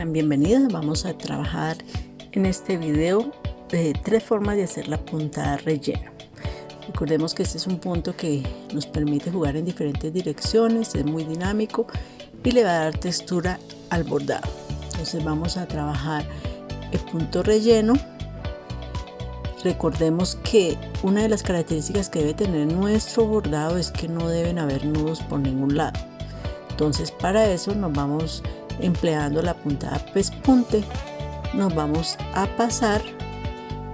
Sean bienvenidos, vamos a trabajar en este video de 3 formas de hacer la puntada rellena. Recordemos que este es un punto que nos permite jugar en diferentes direcciones, es muy dinámico y le va a dar textura al bordado. Entonces vamos a trabajar el punto relleno. Recordemos que una de las características que debe tener nuestro bordado es que no deben haber nudos por ningún lado. Entonces para eso nos vamos empleando la puntada pespunte, nos vamos a pasar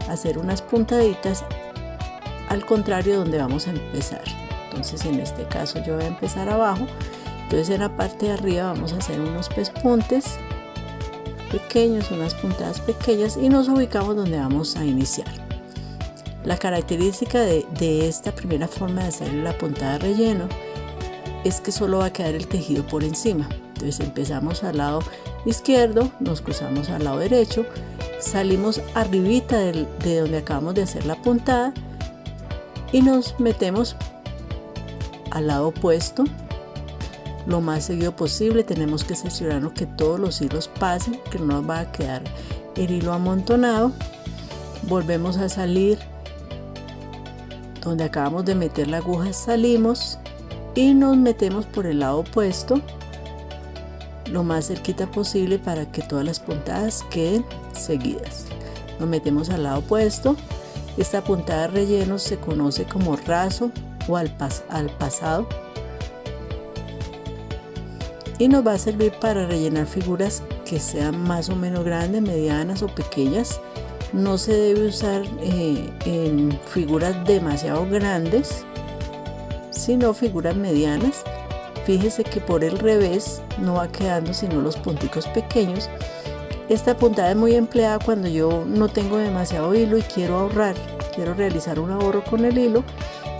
a hacer unas puntaditas al contrario donde vamos a empezar. Entonces en este caso yo voy a empezar abajo, entonces en la parte de arriba vamos a hacer unos pespuntes pequeños, unas puntadas pequeñas y nos ubicamos donde vamos a iniciar. La característica de esta primera forma de hacer la puntada relleno es que solo va a quedar el tejido por encima. Entonces empezamos al lado izquierdo, nos cruzamos al lado derecho, salimos arribita de donde acabamos de hacer la puntada y nos metemos al lado opuesto lo más seguido posible. Tenemos que cerciorarnos que todos los hilos pasen, que no nos va a quedar el hilo amontonado. Volvemos a salir donde acabamos de meter la aguja, salimos y nos metemos por el lado opuesto lo más cerquita posible para que todas las puntadas queden seguidas. Nos metemos al lado opuesto. Esta puntada de relleno se conoce como raso o al pasado y nos va a servir para rellenar figuras que sean más o menos grandes, medianas o pequeñas. No se debe usar en figuras demasiado grandes, sino figuras medianas. Fíjese que por el revés no va quedando sino los punticos pequeños. Esta puntada es muy empleada cuando yo no tengo demasiado hilo y quiero ahorrar, quiero realizar un ahorro con el hilo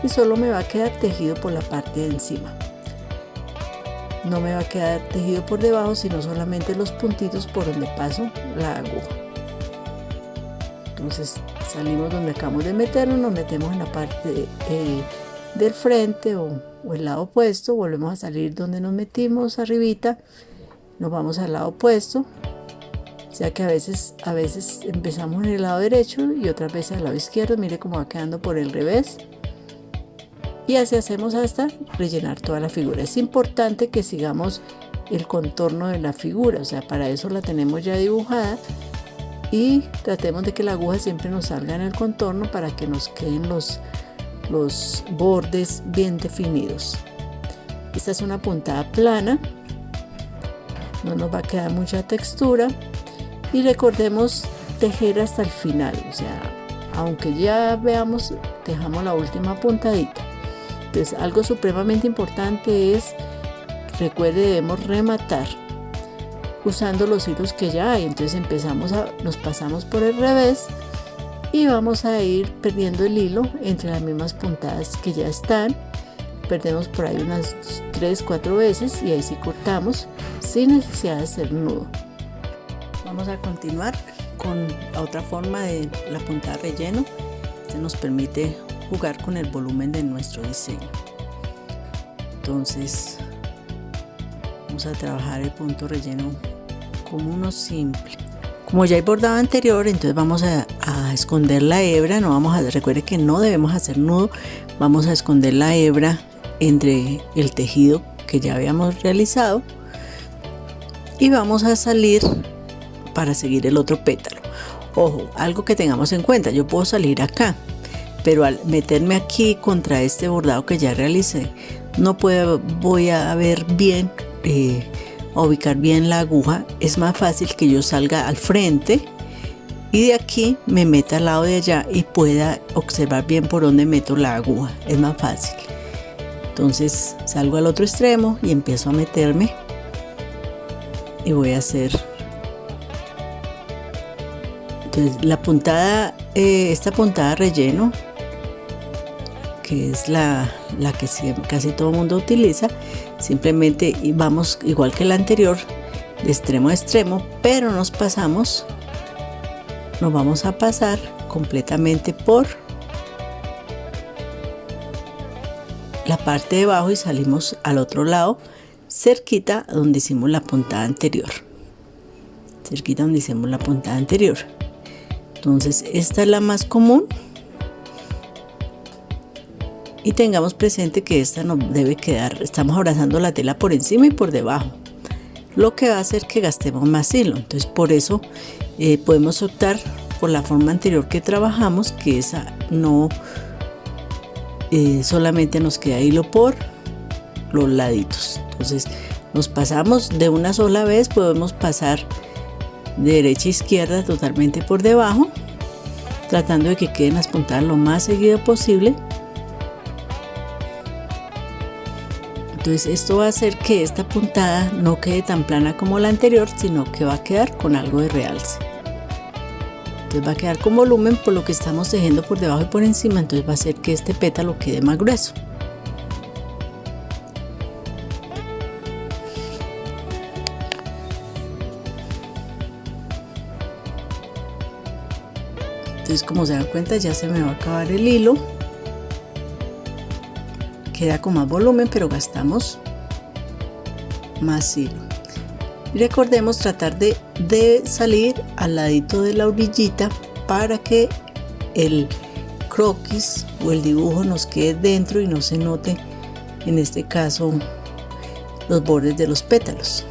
y solo me va a quedar tejido por la parte de encima. No me va a quedar tejido por debajo, sino solamente los puntitos por donde paso la aguja. Entonces salimos donde acabamos de meternos, nos metemos en la parte del frente o el lado opuesto, volvemos a salir donde nos metimos arribita, nos vamos al lado opuesto, o sea que a veces empezamos en el lado derecho y otras veces al lado izquierdo. Mire cómo va quedando por el revés y así hacemos hasta rellenar toda la figura. Es importante que sigamos el contorno de la figura, o sea, para eso la tenemos ya dibujada y tratemos de que la aguja siempre nos salga en el contorno para que nos queden los bordes bien definidos. Esta es una puntada plana, no nos va a quedar mucha textura y recordemos tejer hasta el final, o sea, aunque ya veamos, dejamos la última puntadita. Entonces algo supremamente importante es, recuerde, debemos rematar usando los hilos que ya hay. Entonces nos pasamos por el revés y vamos a ir perdiendo el hilo entre las mismas puntadas que ya están. Perdemos por ahí unas 3-4 veces y ahí sí cortamos sin necesidad de hacer nudo. Vamos a continuar con la otra forma de la puntada relleno. Este nos permite jugar con el volumen de nuestro diseño. Entonces vamos a trabajar el punto relleno como uno simple. Como ya hay bordado anterior, entonces vamos a esconder la hebra. Recuerde que no debemos hacer nudo. Vamos a esconder la hebra entre el tejido que ya habíamos realizado y vamos a salir para seguir el otro pétalo. Ojo, algo que tengamos en cuenta: yo puedo salir acá, pero al meterme aquí contra este bordado que ya realicé, voy a ver bien, a ubicar bien la aguja. Es más fácil que yo salga al frente y de aquí me meta al lado de allá y pueda observar bien por dónde meto la aguja. Es más fácil. Entonces salgo al otro extremo y empiezo a meterme y voy a hacer. Entonces la puntada, esta puntada relleno, que es la que casi todo el mundo utiliza, simplemente vamos igual que la anterior, de extremo a extremo, pero nos vamos a pasar completamente por la parte de abajo y salimos al otro lado cerquita donde hicimos la puntada anterior. cerquita donde hicimos la puntada anterior. Entonces esta es la más común, y tengamos presente que esta no debe quedar, estamos abrazando la tela por encima y por debajo, lo que va a hacer que gastemos más hilo. Entonces por eso podemos optar por la forma anterior que trabajamos, que esa no solamente nos queda hilo por los laditos. Entonces nos pasamos de una sola vez, podemos pasar de derecha a izquierda totalmente por debajo, tratando de que queden las puntadas lo más seguido posible. Entonces esto va a hacer que esta puntada no quede tan plana como la anterior, sino que va a quedar con algo de realce. Entonces va a quedar con volumen por lo que estamos tejiendo por debajo y por encima, entonces va a hacer que este pétalo quede más grueso. Entonces, como se dan cuenta, ya se me va a acabar el hilo. Queda con más volumen, pero gastamos más hilo. Y recordemos tratar de salir al ladito de la orillita para que el croquis o el dibujo nos quede dentro y no se note, en este caso, los bordes de los pétalos.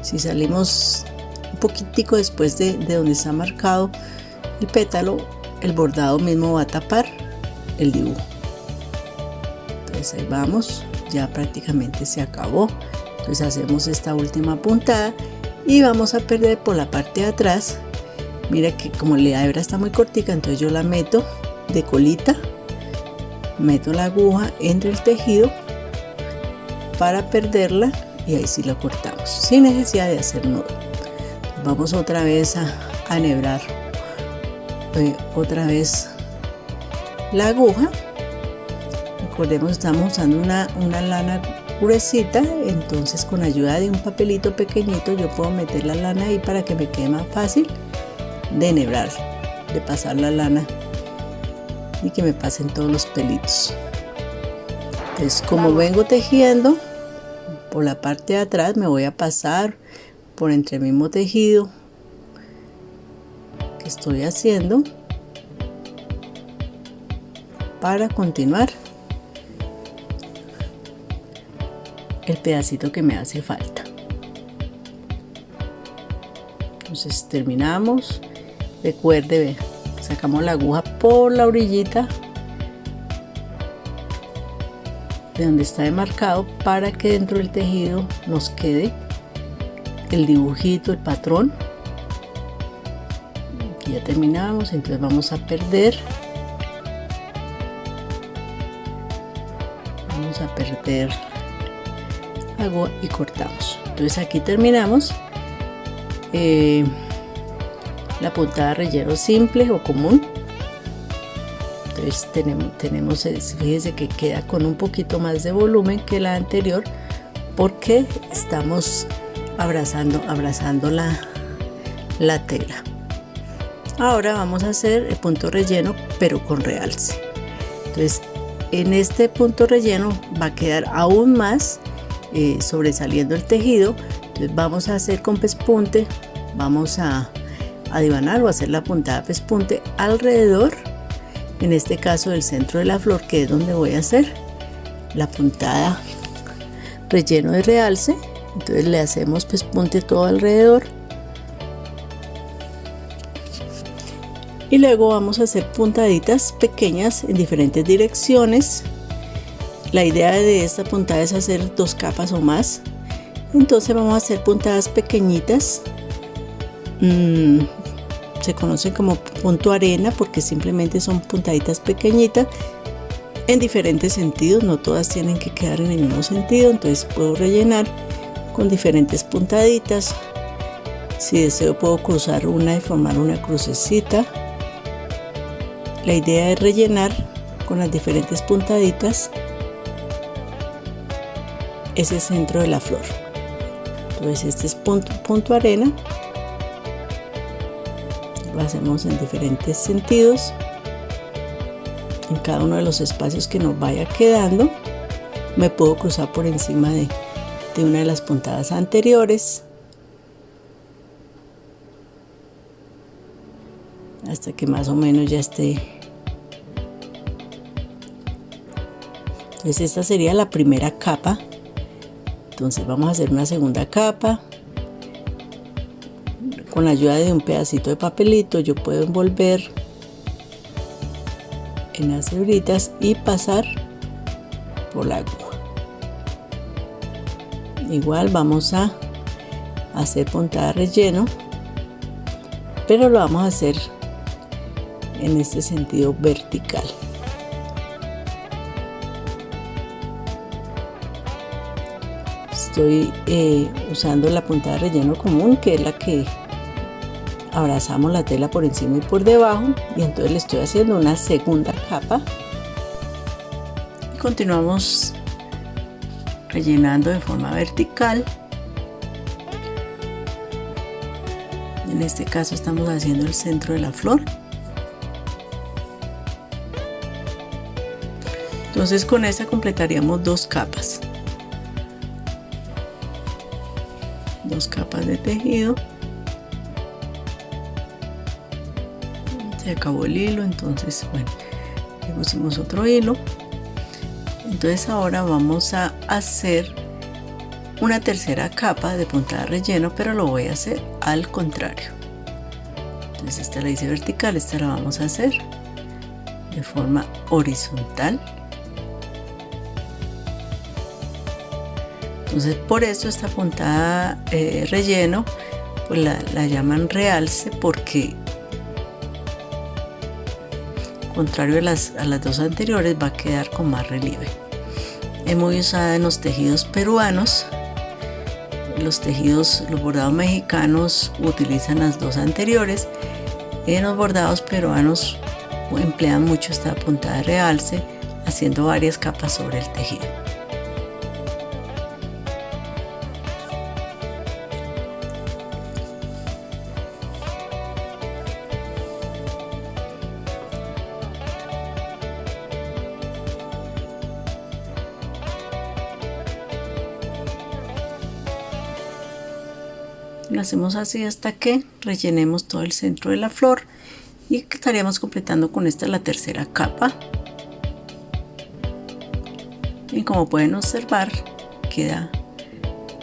Si salimos un poquitico después de donde está marcado el pétalo, el bordado mismo va a tapar el dibujo. Entonces ahí vamos, ya prácticamente se acabó. Entonces hacemos esta última puntada y vamos a perder por la parte de atrás. Mira que como la hebra está muy cortica, entonces yo la meto de colita, meto la aguja entre el tejido para perderla y ahí sí la cortamos sin necesidad de hacer nudo. Vamos otra vez a enhebrar otra vez la aguja. Recordemos, estamos usando una lana gruesita, entonces con ayuda de un papelito pequeñito yo puedo meter la lana ahí para que me quede más fácil de enhebrar, de pasar la lana y que me pasen todos los pelitos. Entonces, como vengo tejiendo por la parte de atrás, me voy a pasar por entre el mismo tejido que estoy haciendo para continuar el pedacito que me hace falta. Entonces terminamos. Recuerde, sacamos la aguja por la orillita de donde está demarcado para que dentro del tejido nos quede el dibujito, el patrón. Aquí ya terminamos, entonces vamos a perder agua y cortamos. Entonces aquí terminamos la puntada de relleno simple o común. Entonces tenemos, fíjense que queda con un poquito más de volumen que la anterior porque estamos abrazando la tela. Ahora vamos a hacer el punto relleno pero con realce. Entonces en este punto relleno va a quedar aún más sobresaliendo el tejido. Entonces vamos a hacer con pespunte, vamos a adivanar o hacer la puntada pespunte alrededor, en este caso del centro de la flor, que es donde voy a hacer la puntada relleno de realce. Entonces le hacemos pespunte todo alrededor y luego vamos a hacer puntaditas pequeñas en diferentes direcciones. La idea de esta puntada es hacer 2 capas o más, entonces vamos a hacer puntadas pequeñitas. Se conocen como punto arena porque simplemente son puntaditas pequeñitas en diferentes sentidos, no todas tienen que quedar en el mismo sentido. Entonces puedo rellenar con diferentes puntaditas. Si deseo puedo cruzar una y formar una crucecita. La idea es rellenar con las diferentes puntaditas ese centro de la flor. Entonces este es punto arena. Lo hacemos en diferentes sentidos en cada uno de los espacios que nos vaya quedando. Me puedo cruzar por encima de una de las puntadas anteriores hasta que más o menos ya esté. Entonces esta sería la primera capa. Entonces vamos a hacer una segunda capa. Con la ayuda de un pedacito de papelito yo puedo envolver en las hebritas y pasar por la aguja. Igual vamos a hacer puntada de relleno, pero lo vamos a hacer en este sentido vertical. Estoy usando la puntada de relleno común, que es la que abrazamos la tela por encima y por debajo, y entonces le estoy haciendo una segunda capa y continuamos rellenando de forma vertical. En este caso estamos haciendo el centro de la flor. Entonces con esta completaríamos dos capas de tejido. Se acabó el hilo, entonces bueno, le pusimos otro hilo. Entonces ahora vamos a hacer una tercera capa de puntada de relleno, pero lo voy a hacer al contrario. Entonces esta la hice vertical, esta la vamos a hacer de forma horizontal. Entonces por eso esta puntada relleno pues la llaman realce, porque contrario a las dos anteriores va a quedar con más relieve. Es muy usada en los tejidos peruanos. Los bordados mexicanos utilizan las dos anteriores. En los bordados peruanos emplean mucho esta puntada de realce, haciendo varias capas sobre el tejido. Lo hacemos así hasta que rellenemos todo el centro de la flor, y estaríamos completando con esta la tercera capa. Y como pueden observar, queda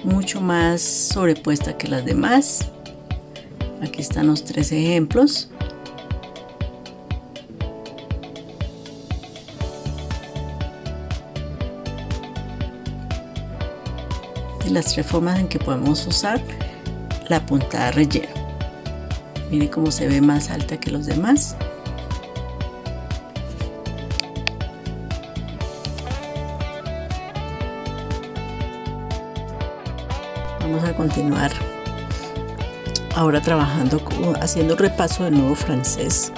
mucho más sobrepuesta que las demás. Aquí están los tres ejemplos. De las tres formas en que podemos usar la puntada de relleno. Miren cómo se ve más alta que los demás. Vamos a continuar ahora trabajando, haciendo un repaso del nudo francés.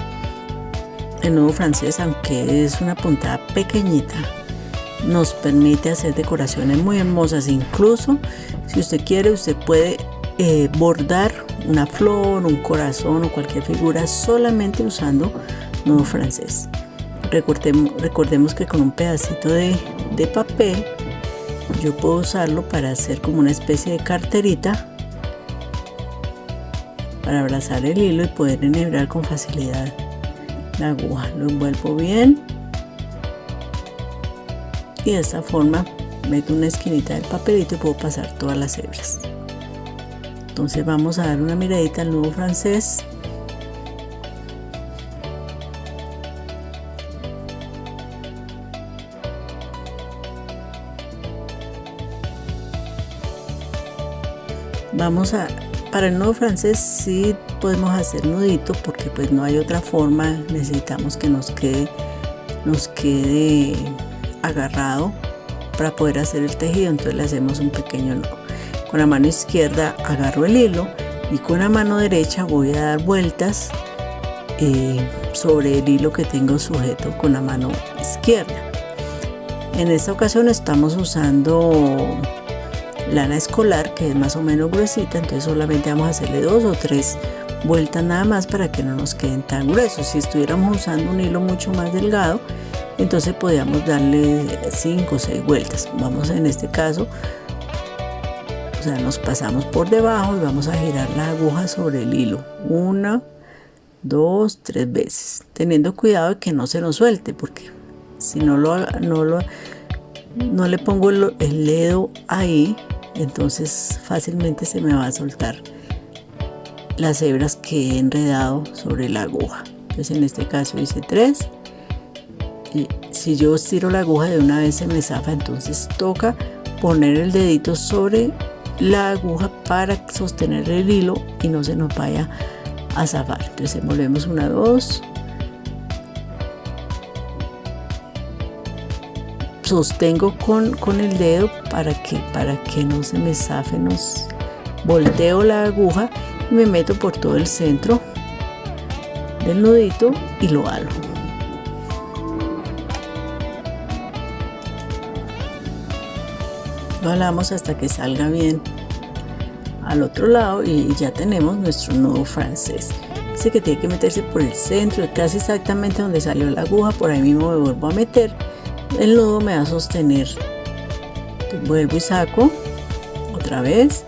El nudo francés, aunque es una puntada pequeñita, nos permite hacer decoraciones muy hermosas. Incluso si usted quiere, usted puede bordar una flor, un corazón o cualquier figura solamente usando nudo francés. Recordemos que con un pedacito de papel yo puedo usarlo para hacer como una especie de carterita para abrazar el hilo y poder enhebrar con facilidad la aguja. Lo envuelvo bien y de esta forma meto una esquinita del papelito y puedo pasar todas las hebras. Entonces vamos a dar una miradita al nudo francés. Para el nudo francés sí podemos hacer nudito, porque pues no hay otra forma. Necesitamos que nos quede agarrado para poder hacer el tejido. Entonces le hacemos un pequeño nudo. Con la mano izquierda agarro el hilo y con la mano derecha voy a dar vueltas sobre el hilo que tengo sujeto con la mano izquierda. En esta ocasión estamos usando lana escolar, que es más o menos gruesita, entonces solamente vamos a hacerle 2 o 3 vueltas nada más para que no nos queden tan gruesos. Si estuviéramos usando un hilo mucho más delgado, entonces podríamos darle 5 o 6 vueltas. Vamos, en este caso, nos pasamos por debajo y vamos a girar la aguja sobre el hilo. 1, 2, 3 veces, teniendo cuidado de que no se nos suelte, porque si no le pongo el dedo ahí, entonces fácilmente se me va a soltar las hebras que he enredado sobre la aguja. Entonces en este caso hice 3, y si yo estiro la aguja de una vez se me zafa, entonces toca poner el dedito sobre la aguja para sostener el hilo y no se nos vaya a zafar. Entonces envolvemos 1, 2, sostengo con el dedo para que no se me zafe, volteo la aguja y me meto por todo el centro del nudito y lo halo. Lo halamos hasta que salga bien al otro lado y ya tenemos nuestro nudo francés. Dice que tiene que meterse por el centro, casi exactamente donde salió la aguja, por ahí mismo me vuelvo a meter. El nudo me va a sostener. Entonces, vuelvo y saco otra vez,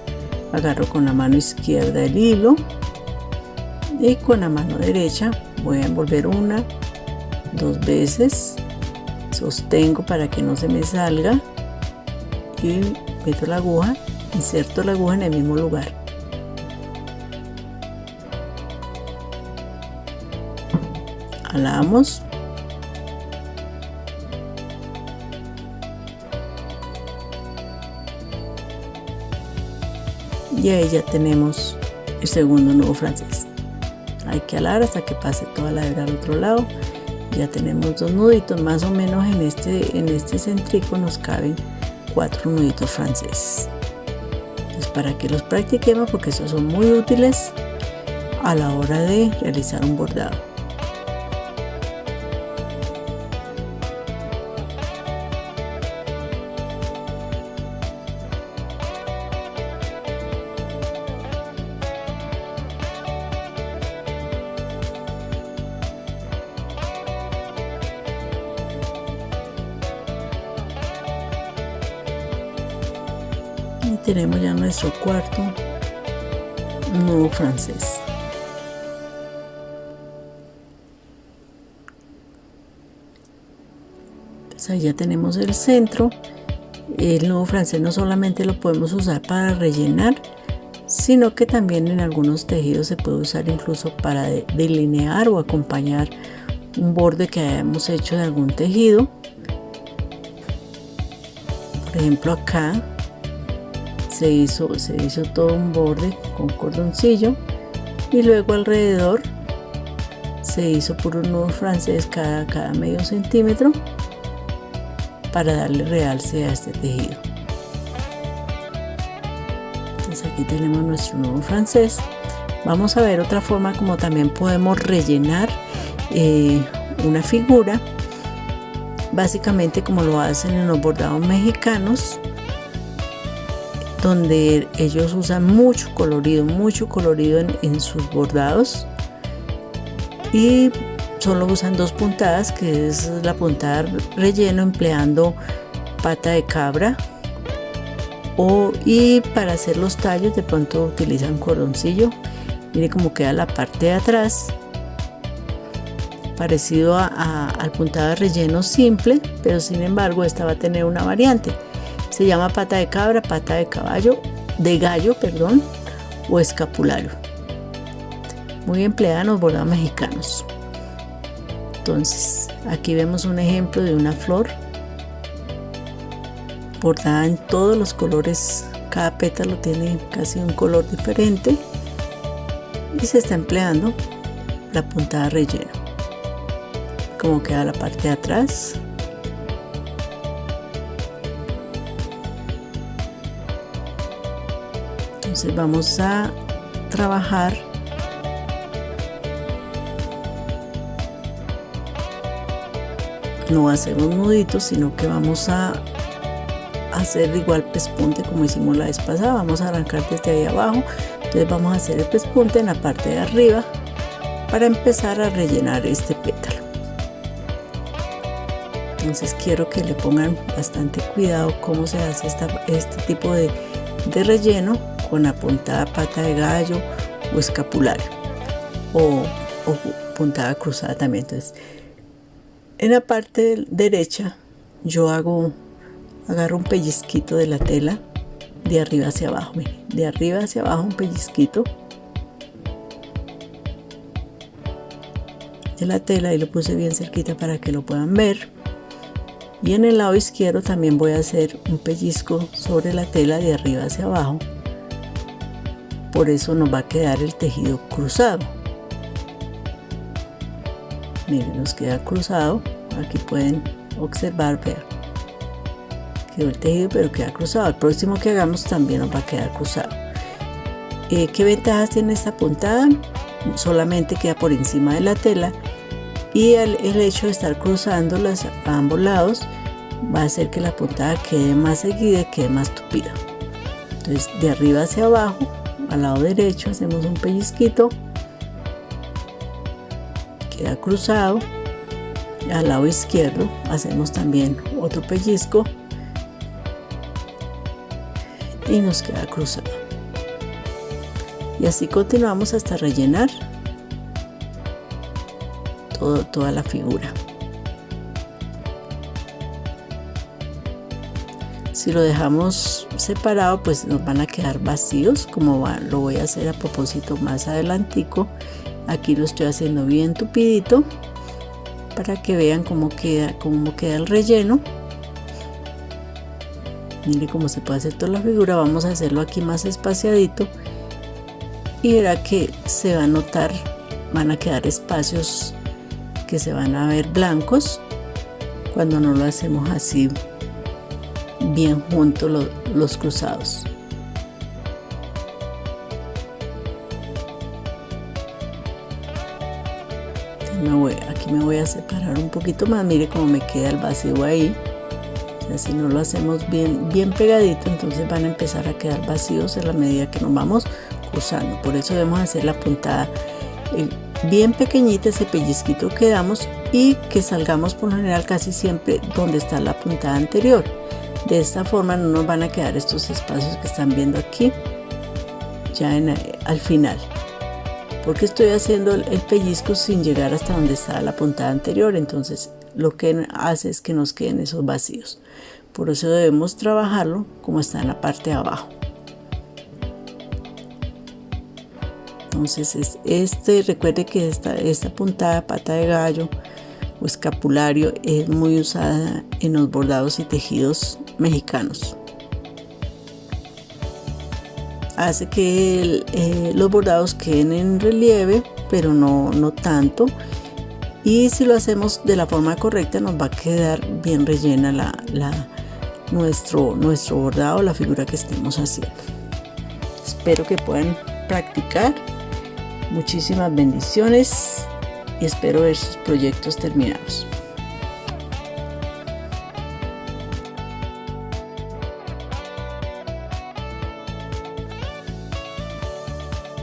agarro con la mano izquierda el hilo y con la mano derecha voy a envolver 1, 2 veces, sostengo para que no se me salga y meto la aguja, inserto la aguja en el mismo lugar. Jalamos. Y ahí ya tenemos el segundo nudo francés. Hay que alar hasta que pase toda la hebra al otro lado. Ya tenemos 2 nuditos, más o menos en este centrico nos caben 4 nuditos franceses. Entonces, para que los practiquemos, porque esos son muy útiles a la hora de realizar un bordado. Y tenemos ya nuestro cuarto nudo francés. Entonces ahí ya tenemos el centro. El nudo francés no solamente lo podemos usar para rellenar, sino que también en algunos tejidos se puede usar incluso para delinear o acompañar un borde que hayamos hecho de algún tejido. Por ejemplo, acá se hizo todo un borde con cordoncillo y luego alrededor se hizo puro nudo francés cada medio centímetro para darle realce a este tejido. Entonces aquí tenemos nuestro nudo francés. Vamos a ver otra forma como también podemos rellenar una figura, básicamente como lo hacen en los bordados mexicanos, donde ellos usan mucho colorido en sus bordados y solo usan 2 puntadas, que es la puntada relleno empleando pata de cabra, y para hacer los tallos de pronto utilizan cordoncillo. Mire cómo queda la parte de atrás, parecido al puntado de relleno simple, pero sin embargo esta va a tener una variante. Se llama pata de cabra, pata de gallo, o escapulario. Muy empleada en los bordados mexicanos. Entonces, aquí vemos un ejemplo de una flor bordada en todos los colores. Cada pétalo tiene casi un color diferente y se está empleando la puntada relleno. Como queda la parte de atrás. Entonces vamos a trabajar no hacemos nuditos, sino que vamos a hacer igual pespunte como hicimos la vez pasada. Vamos a arrancar desde ahí abajo, entonces vamos a hacer el pespunte en la parte de arriba para empezar a rellenar este pétalo. Entonces quiero que le pongan bastante cuidado cómo se hace este tipo de relleno con la puntada pata de gallo o escapulario, o o puntada cruzada también. Entonces, en la parte derecha yo agarro un pellizquito de la tela de arriba hacia abajo, miren, de arriba hacia abajo un pellizquito de la tela y lo puse bien cerquita para que lo puedan ver. Y en el lado izquierdo también voy a hacer un pellizco sobre la tela de arriba hacia abajo, por eso nos va a quedar el tejido cruzado. Miren, nos queda cruzado, aquí pueden observar, vean, quedó el tejido pero queda cruzado. El próximo que hagamos también nos va a quedar cruzado. ¿Qué ventajas tiene esta puntada? Solamente queda por encima de la tela, y el hecho de estar cruzándolas a ambos lados va a hacer que la puntada quede más seguida y quede más tupida. Entonces, de arriba hacia abajo, al lado derecho hacemos un pellizquito, queda cruzado. Al lado izquierdo hacemos también otro pellizco y nos queda cruzado. Y así continuamos hasta rellenar toda la figura. Si lo dejamos separado, pues nos van a quedar vacíos, lo voy a hacer a propósito más adelantico. Aquí lo estoy haciendo bien tupidito para que vean cómo queda el relleno. Mire cómo se puede hacer toda la figura. Vamos a hacerlo aquí más espaciadito y verá que se va a notar, van a quedar espacios que se van a ver blancos cuando no lo hacemos así bien juntos los cruzados. Aquí me voy a separar un poquito más. Mire cómo me queda el vacío ahí. O sea, si no lo hacemos bien pegadito, entonces van a empezar a quedar vacíos en la medida que nos vamos cruzando. Por eso debemos hacer la puntada bien pequeñita, ese pellizquito que damos, y que salgamos por lo general casi siempre donde está la puntada anterior. De esta forma no nos van a quedar estos espacios que están viendo aquí ya al final, porque estoy haciendo el pellizco sin llegar hasta donde está la puntada anterior. Entonces lo que hace es que nos queden esos vacíos. Por eso debemos trabajarlo como está en la parte de abajo. Entonces recuerde que esta puntada pata de gallo o escapulario es muy usada en los bordados y tejidos mexicanos. Hace que los bordados queden en relieve, pero no tanto. Y si lo hacemos de la forma correcta, nos va a quedar bien rellena nuestro bordado, la figura que estemos haciendo. Espero que puedan practicar. Muchísimas bendiciones y espero ver sus proyectos terminados.